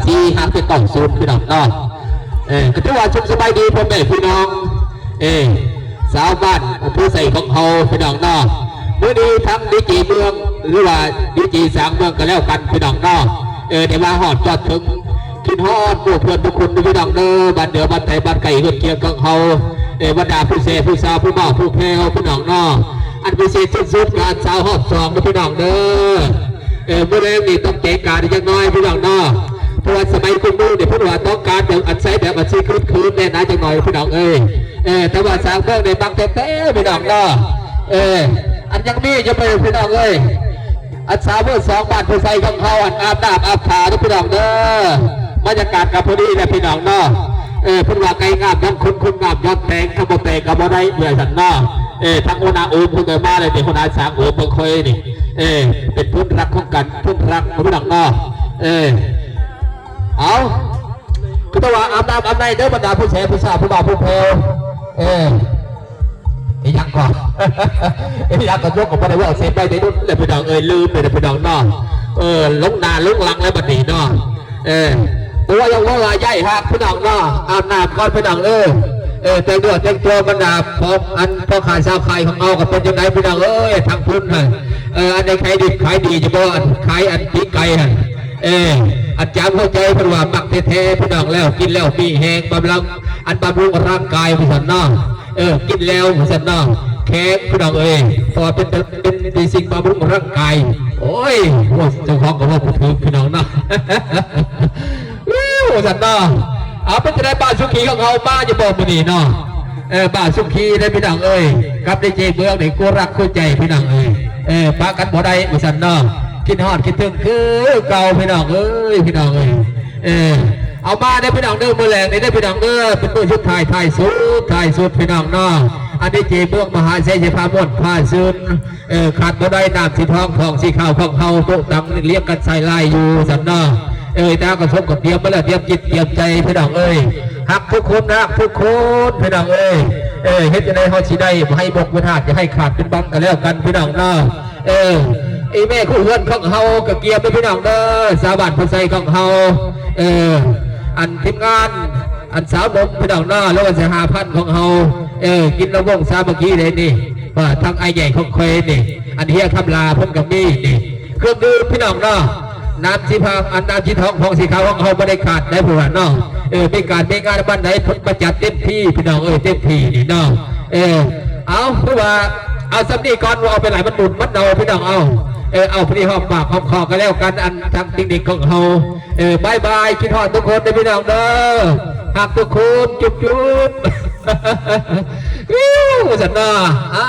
ซีหาเป็นต้องซูนพี่น้องเนาะก็ถือว่าชุมสบายดีพ่อแม่พี่น้องสาวบ้านผู้ใส่ของเขาพี่น้องเนาะเมื่อนี้ทั้งดีจีเมืองหรือว่าดีจีสางเมืองก็แล้วกันพี่น้องเนาะในมาหอดจอดถึงคิดฮอดผู้เพื่อนทุกคนพี่น้องเนาะบ้านเดือบ้านไทยบ้านไก่เฮือนเคียงของเขาบรรดาผู้เสพผู้สาวผู้บ่าวผู้แพร่พี่น้องเนาะอันพิเศษที่สุดการสาวหอบสองพี่น้องเนาะเมื่อแรกนี่ต้องเตะการยังน้อยพี่น้องเนาะเพราะว่าสมัยคุณมือเนี่ยพี่ว่าต้องการแบบอัดใช้แบบอัดซีคืนแน่นะจังหน่อยพี่น้องแต่ว่าสาวเมืองในบางเตะพี่น้องเนาะอันยังมีจะไปพี่น้องอันสาวเมือง2 บาทผู้ใส่ของเขาอันอาบน้ำอาบขาพี่น้องเนาะบรรยากาศกับพอดีนะพี่น้องเนาะพูดว่าไก่งามยังคุณงามยอดแตงขบแตงขบได้เหนื่อยสันเนาะทั้งคนอาอุ้มคนเดินมาเลยเป็นคนอาสางอุ้มบางคนนี่เป็นพื้นรักของกันพื้นรักพี่น้องเนาะเอาคือตัวอาบน้ำอาบในเด้อบรรดาผู้เสพผู้สาวผู้บ่าวผู้เพลยังก่อนยังก่อนยกกับพระเดชเสพไปในนู้นเลยพี่น้องลืมไปเลยพี่น้องเนาะลงนาลงลังแล้วบัดนี้เนาะตัวยังว่าลายใหญ่ฮักพี่น้องเนาะอาบน้ำก่อนพี่น้องแต่เดือดแต่งตัวบรรดาพออันพอขายชาวไข่ของเอากับเป็นยังไงพี่น้องทางพุ่นอันในขายดิบขายดีจะบอกอันขายอันปีไก่อาจารย์เข้าใจเพราะว่ามักเทพี่น้องแล้วกินแล้วมีแห้งบำรุงอันบำรุงร่างกายพี่น้องกินแล้วพี่น้องแข็งพี่น้องพอเป็นสิ่งบำรุงร่างกายโอ้ยเจ้าของก็ว่าพูดถึงพี่น้องเนาะพี่น้องเอาเป็นจะได้บ้านสุขีของเขาบ้านจะบอกมันนี่เนาะบ้านสุขีได้พี่น้องกับได้เจเมืองในกูรักคู่ใจพี่น้องปากันบ่ได้พี่น้องคิดฮอดคิดถึงคือเก่าพี่น้องพี่น้องเอามาได้พี่น้องเด้อมือแรงได้พี่น้องเด้อเป็นมือชุดถ่ายสุดพี่น้องเนาะอันนี้เจเมืองมหาเศรษฐีพามดพาซึนขาดบ่ได้น้ำสีทองของสีขาวของเฮาโต๊ะตั้งเลี้ยงกันใส่ลายอยู่สันเนาะตากระสมกับเตรียมมาแล้วเตรียมจิตเตรียมใจพี่น้องหักทุกคนรักทุกคนพี่น้องเฮ็ดจะได้ฮอดสิได้ให้บกวินาศจะให้ขาดเป็นบังกันแล้วกันพี่น้องเนาะไอ้แม่คู่เฮือนของเฮากับเกียร์พี่น้องเด้อสาวบ้านผู้ใส่ของเฮาอันทีมงานอันสาวนมพี่น้องเนาะแล้วก็จะ5,000ของเฮากินระวงสามัคคีเลยนี่ว่าทั้งไอ้ใหญ่ของเคยนี่อันเฮียคำลาพ้นกับนี่เครื่องดื่มพี่น้องเนาะน้ำสีพางอันน้ำสีทองของสีขาวของเขาไม่ได้ขาดได้ผู้ว่าน้องไม่การไม่งานบ้านไหนผลประจัดเต็มที่พี่น้องเต็มที่นี่น้องเอาเพราะว่าเอาสำนีก่อนว่าเอาไปไหนมันดุดมันเดาพี่น้องเอาพี่หอมปากหอมคอกันแล้วกันอันทางเทคนิคของเขาบายบายคิดฮอดทุกคนได้พี่น้องเด้อหักทุกคนจุ๊บสันนาเอา